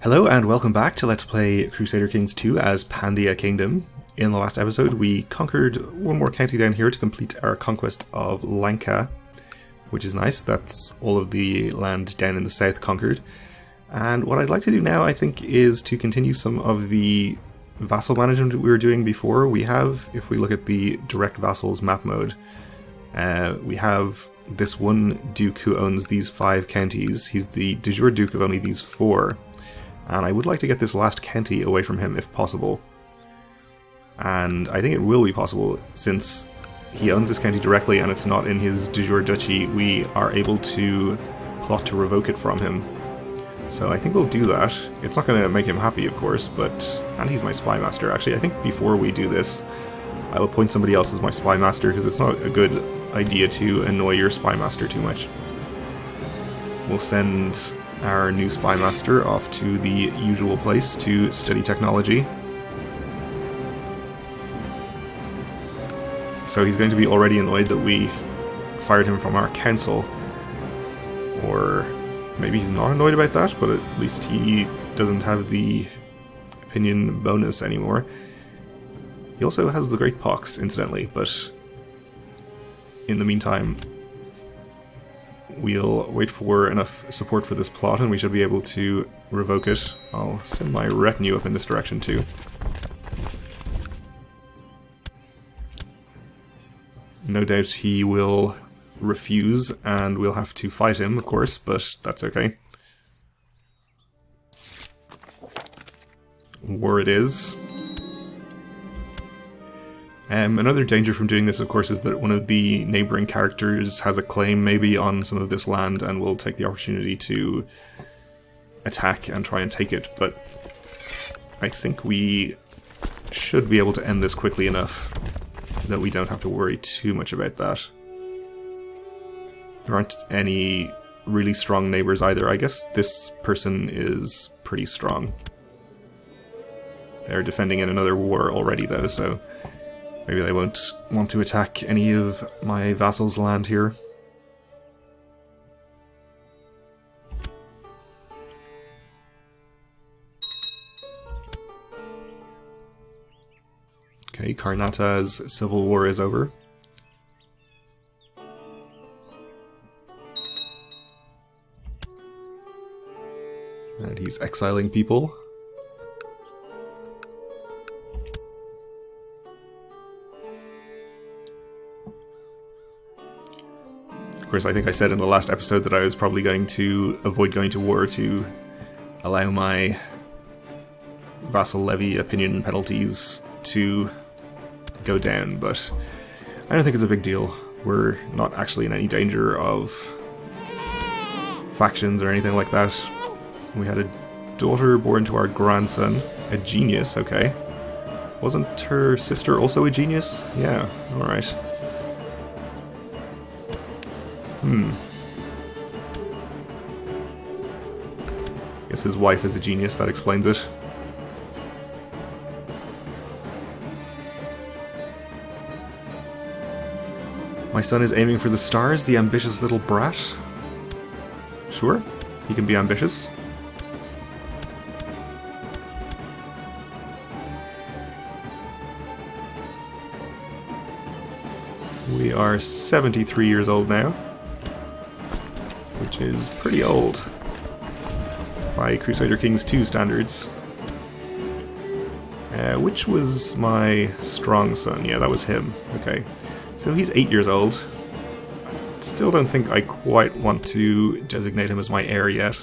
Hello and welcome back to Let's Play Crusader Kings 2 as Pandia Kingdom. In the last episode we conquered one more county down here to complete our conquest of Lanka, which is nice. That's all of the land down in the south conquered. And what I'd like to do now, I think, is to continue some of the vassal management we were doing before. We have, if we look at the direct vassals map mode, we have this one duke who owns these 5 counties. He's the de jure duke of only these 4. And I would like to get this last county away from him if possible. And I think it will be possible, since he owns this county directly and it's not in his de jure duchy. We are able to plot to revoke it from him. So I think we'll do that. It's not going to make him happy, of course, but... And he's my spy master. Actually, I think before we do this, I'll appoint somebody else as my spy master, because it's not a good idea to annoy your spy master too much. We'll send our new spy master off to the usual place to study technology. So he's going to be already annoyed that we fired him from our council. Or maybe he's not annoyed about that, but at least he doesn't have the opinion bonus anymore. He also has the Great Pox, incidentally, but in the meantime, we'll wait for enough support for this plot and we should be able to revoke it. I'll send my retinue up in this direction too. No doubt he will refuse and we'll have to fight him, of course, but that's okay. War it is. Another danger from doing this, of course, is that one of the neighbouring characters has a claim maybe on some of this land and will take the opportunity to attack and try and take it, but I think we should be able to end this quickly enough that we don't have to worry too much about that. There aren't any really strong neighbours either. I guess this person is pretty strong. They're defending in another war already though, so maybe they won't want to attack any of my vassals' land here. Okay, Karnata's civil war is over. And he's exiling people. Of course, I think I said in the last episode that I was probably going to avoid going to war to allow my vassal levy opinion penalties to go down, but I don't think it's a big deal. We're not actually in any danger of factions or anything like that. We had a daughter born to our grandson, a genius, okay. Wasn't her sister also a genius? Yeah, alright. Guess his wife is a genius, that explains it. My son is aiming for the stars, the ambitious little brat. Sure, he can be ambitious. We are 73 years old now, which is pretty old by Crusader Kings 2 standards. Which was my strong son? Yeah, that was him. Okay, so he's 8 years old. Still don't think I quite want to designate him as my heir yet.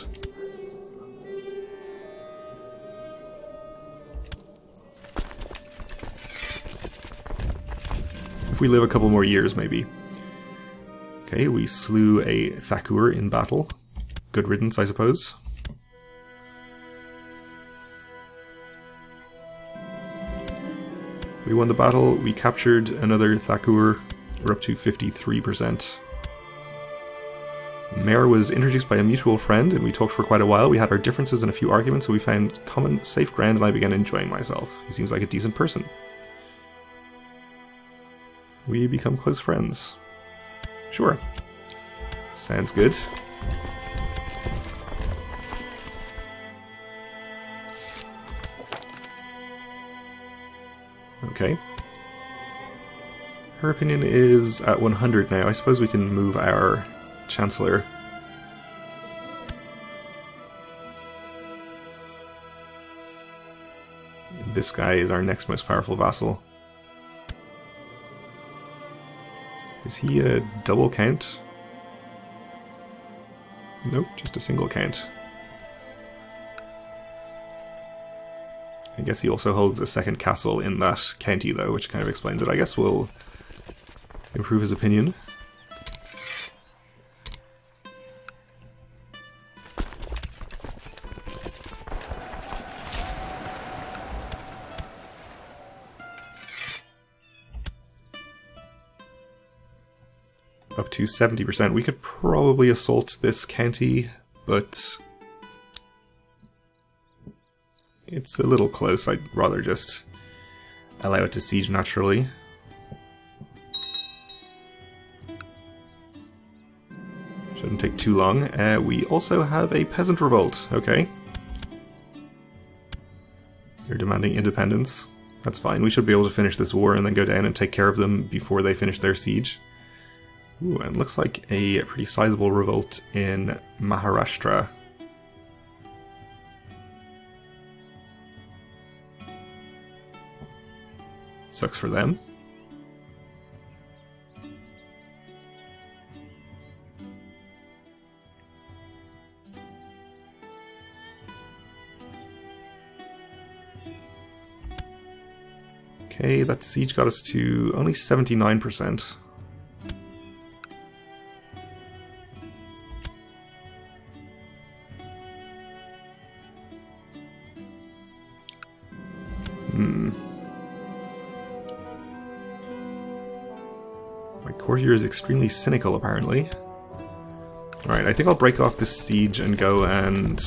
If we live a couple more years, maybe. Okay, we slew a Thakur in battle. Good riddance, I suppose. We won the battle, we captured another Thakur. We're up to 53%. Mare was introduced by a mutual friend, and we talked for quite a while. We had our differences and a few arguments, so we found common safe ground, and I began enjoying myself. He seems like a decent person. We become close friends. Sure. Sounds good. Okay. Her opinion is at 100 now. I suppose we can move our Chancellor. This guy is our next most powerful vassal. Is he a double count? Nope, just a single count. I guess he also holds a second castle in that county though, which kind of explains it. I guess we'll improve his opinion. Up to 70%. We could probably assault this county, but it's a little close. I'd rather just allow it to siege naturally. Shouldn't take too long. We also have a peasant revolt. Okay. They're demanding independence. That's fine. We should be able to finish this war and then go down and take care of them before they finish their siege. Ooh, and looks like a pretty sizable revolt in Maharashtra. Sucks for them. Okay, that siege got us to only 79%. My courtier is extremely cynical, apparently. Alright, I think I'll break off this siege and go and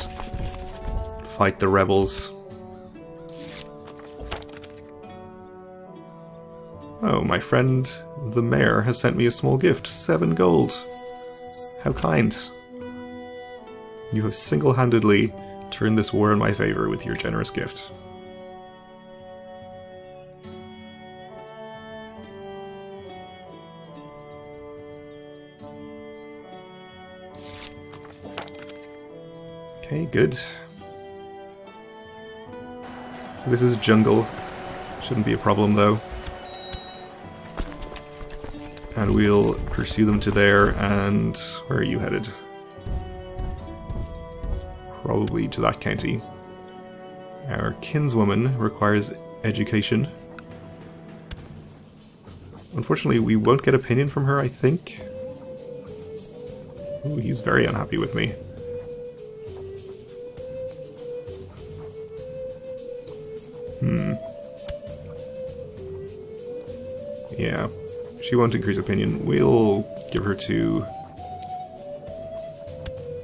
fight the rebels. Oh, my friend the mayor has sent me a small gift. 7 gold. How kind. You have single-handedly turned this war in my favor with your generous gift. Okay, good. So this is jungle. Shouldn't be a problem though. And we'll pursue them to there, and where are you headed? Probably to that county. Our kinswoman requires education. Unfortunately, we won't get opinion from her, I think. Ooh, he's very unhappy with me. Yeah, she won't increase opinion. We'll give her to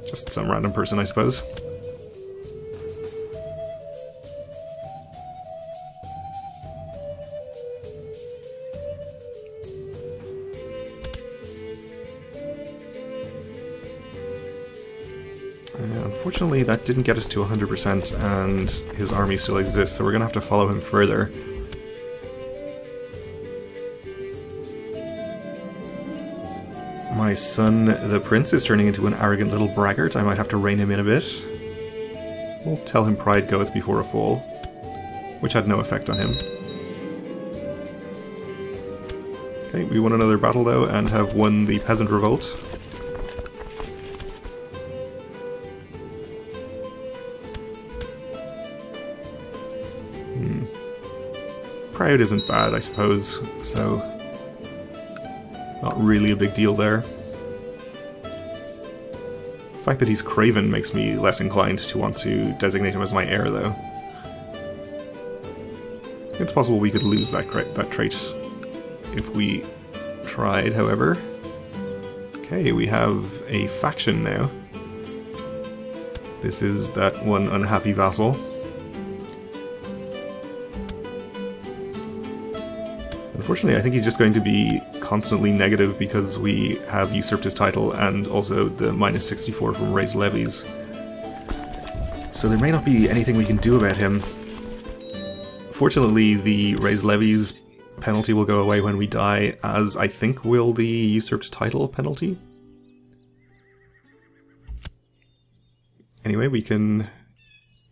just some random person, I suppose. Unfortunately, that didn't get us to 100%, and his army still exists, so we're gonna have to follow him further. My son, the prince, is turning into an arrogant little braggart. I might have to rein him in a bit. We'll tell him pride goeth before a fall, which had no effect on him. Okay, we won another battle though, and have won the peasant revolt. Proud isn't bad, I suppose, so not really a big deal there. The fact that he's craven makes me less inclined to want to designate him as my heir, though. It's possible we could lose that trait if we tried, however. Okay, we have a faction now. This is that one unhappy vassal. Unfortunately, I think he's just going to be constantly negative because we have usurped his title and also the -64 from raised levies. So there may not be anything we can do about him Fortunately, the raised levies penalty will go away when we die, as I think will the usurped title penalty. Anyway, we can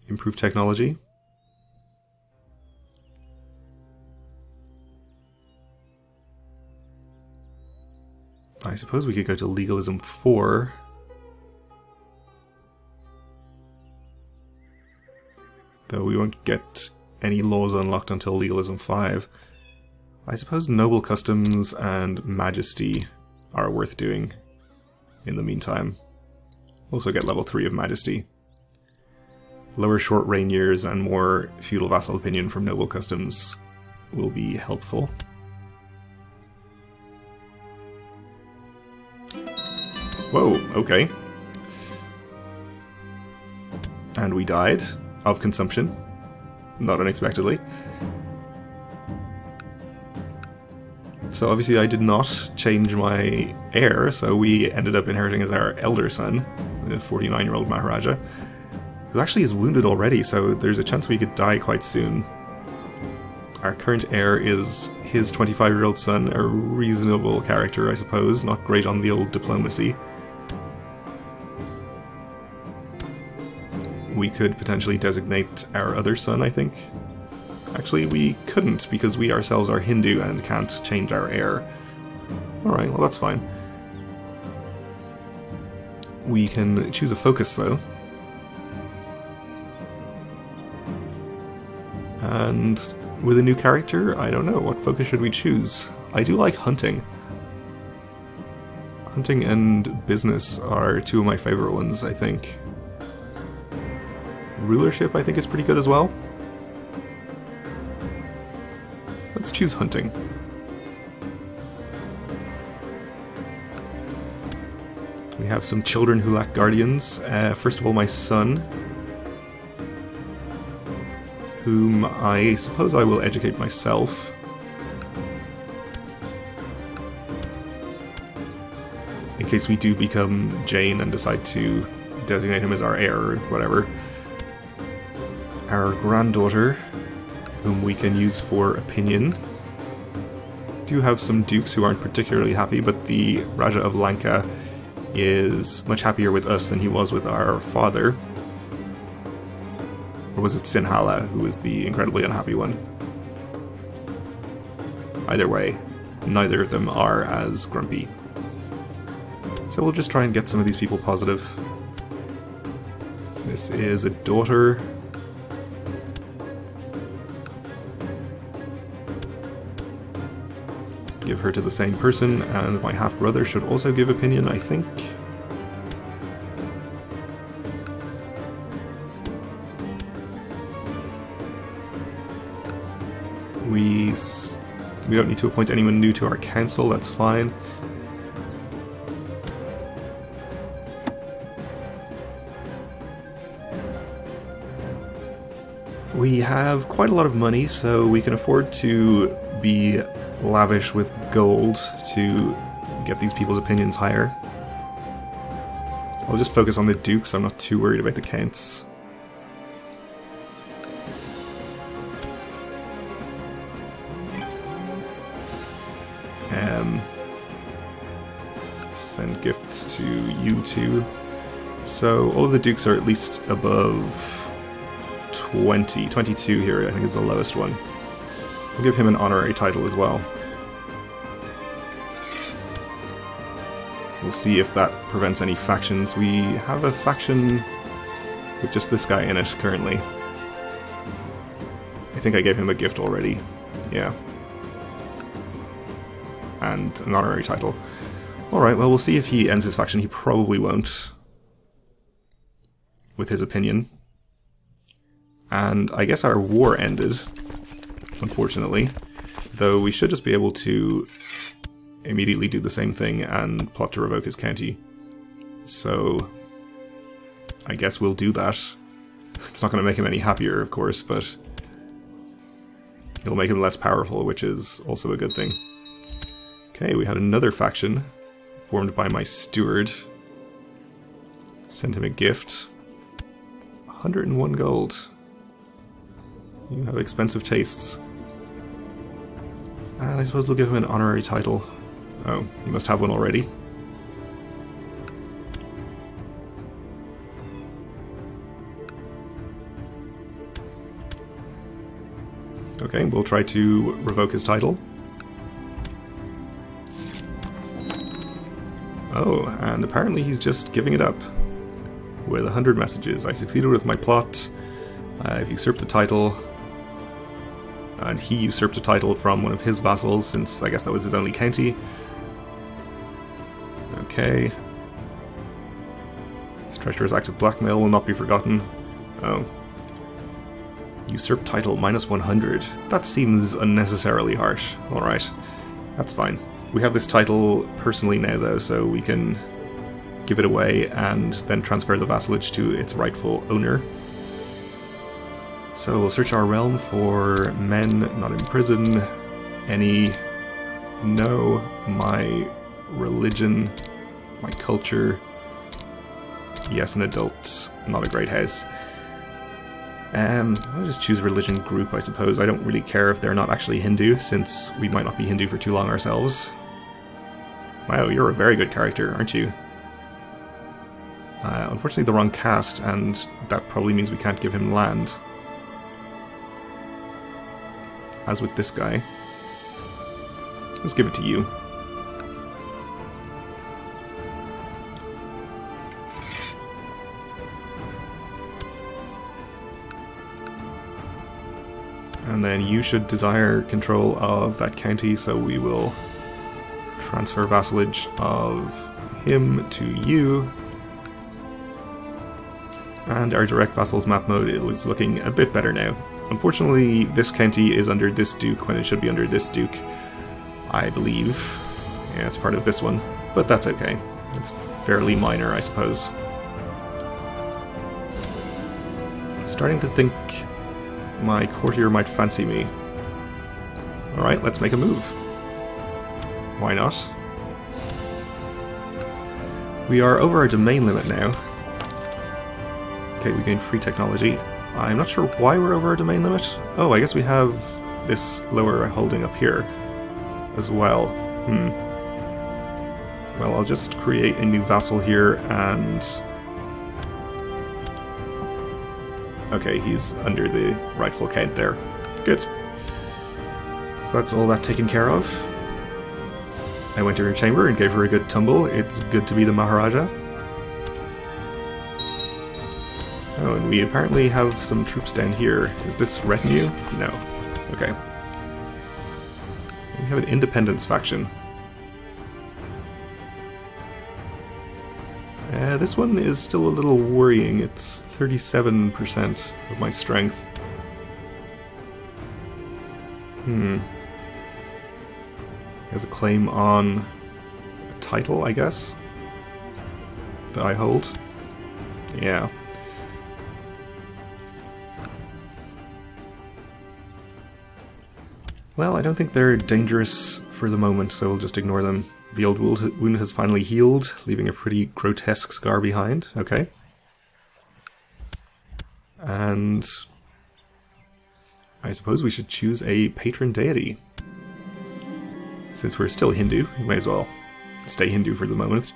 improve technology. I suppose we could go to legalism 4. Though we won't get any laws unlocked until legalism 5. I suppose noble customs and majesty are worth doing in the meantime. Also get level 3 of majesty. Lower short reign years and more feudal vassal opinion from noble customs will be helpful. Whoa, okay. And we died of consumption. Not unexpectedly. So obviously I did not change my heir, so we ended up inheriting as our elder son, the 49-year-old Maharaja, who actually is wounded already, so there's a chance we could die quite soon. Our current heir is his 25-year-old son, a reasonable character, I suppose, not great on the old diplomacy. We could potentially designate our other son, I think. Actually, we couldn't, because we ourselves are Hindu and can't change our heir. Alright, well that's fine. We can choose a focus, though. And with a new character, I don't know, what focus should we choose? I do like hunting. Hunting and business are two of my favorite ones, I think. Rulership, I think, is pretty good as well. Let's choose hunting. We have some children who lack guardians. First of all, my son, whom I suppose I will educate myself. In case we do become Jain and decide to designate him as our heir or whatever. Our granddaughter, whom we can use for opinion. Do have some dukes who aren't particularly happy, but the Raja of Lanka is much happier with us than he was with our father. Or was it Sinhala who was the incredibly unhappy one? Either way, neither of them are as grumpy. So we'll just try and get some of these people positive. This is a daughter. Give her to the same person, and my half-brother should also give opinion, I think. We don't need to appoint anyone new to our council, that's fine. We have quite a lot of money, so we can afford to be lavish with gold to get these people's opinions higher. I'll just focus on the dukes, I'm not too worried about the counts. Send gifts to you two. So all of the dukes are at least above 20. 22 here, I think is the lowest one. We'll give him an honorary title as well. We'll see if that prevents any factions. We have a faction with just this guy in it currently. I think I gave him a gift already. Yeah. And an honorary title. Alright, well we'll see if he ends his faction. He probably won't, with his opinion. And I guess our war ended, unfortunately. Though we should just be able to immediately do the same thing and plot to revoke his county. So I guess we'll do that. It's not going to make him any happier, of course, but it'll make him less powerful, which is also a good thing. Okay, we had another faction formed by my steward. Send him a gift. 101 gold. You have expensive tastes. And I suppose we'll give him an honorary title. Oh, he must have one already. Okay, we'll try to revoke his title. Oh, and apparently he's just giving it up. With 100 messages. I succeeded with my plot. I've usurped the title. And he usurped a title from one of his vassals, since I guess that was his only county. Okay. This treacherous act of blackmail will not be forgotten. Oh. Usurp title minus 100. That seems unnecessarily harsh. Alright. That's fine. We have this title personally now though, so we can give it away and then transfer the vassalage to its rightful owner. So we'll search our realm for men not in prison, any, no, my religion, my culture, yes, an adult, not a great house. I'll just choose religion group, I suppose. I don't really care if they're not actually Hindu, since we might not be Hindu for too long ourselves. Wow, you're a very good character, aren't you? Unfortunately the wrong caste, and that probably means we can't give him land. As with this guy. Let's give it to you. And then you should desire control of that county, so we will transfer vassalage of him to you. And our direct vassals map mode is looking a bit better now. Unfortunately, this county is under this duke when it should be under this duke, I believe. Yeah, it's part of this one, but that's okay. It's fairly minor, I suppose. Starting to think my courtier might fancy me. Alright, let's make a move. Why not? We are over our domain limit now. Okay, we gained free technology. I'm not sure why we're over our domain limit. Oh, I guess we have this lower holding up here as well. Well, I'll just create a new vassal here and... Okay, he's under the rightful count there. Good. So that's all that taken care of. I went to her chamber and gave her a good tumble. It's good to be the Maharaja. Oh, and we apparently have some troops down here. Is this retinue? No. Okay. We have an independence faction. This one is still a little worrying. It's 37% of my strength. Has a claim on a title, I guess, that I hold. Yeah. Well, I don't think they're dangerous for the moment, so we'll just ignore them. The old wound has finally healed, leaving a pretty grotesque scar behind. Okay. And I suppose we should choose a patron deity. Since we're still Hindu, we may as well stay Hindu for the moment.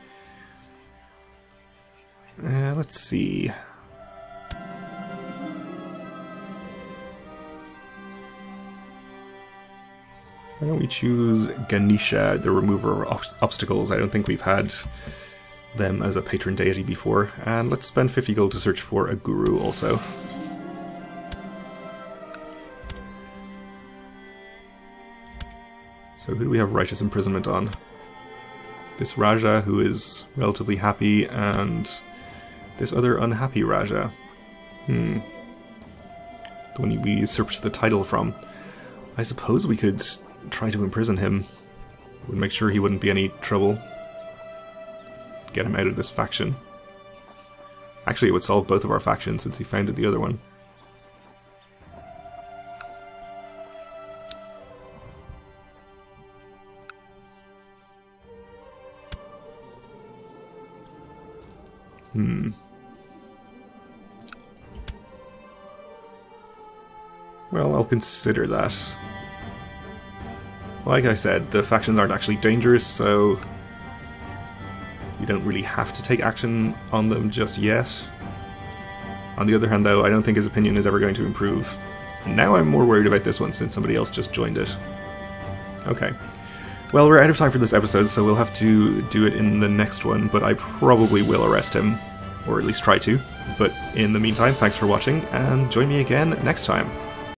Let's see. Why don't we choose Ganesha, the remover of obstacles? I don't think we've had them as a patron deity before. And let's spend 50 gold to search for a guru also. So who do we have righteous imprisonment on? This Raja, who is relatively happy, and this other unhappy Raja. The one we usurped the title from. I suppose we could try to imprison him. Would make sure he wouldn't be any trouble. Get him out of this faction. Actually, it would solve both of our factions since he founded the other one. Well, I'll consider that. Like I said, the factions aren't actually dangerous, so you don't really have to take action on them just yet. On the other hand, though, I don't think his opinion is ever going to improve. Now I'm more worried about this one since somebody else just joined it. Okay. Well, we're out of time for this episode, so we'll have to do it in the next one, but I probably will arrest him. Or at least try to. But in the meantime, thanks for watching, and join me again next time.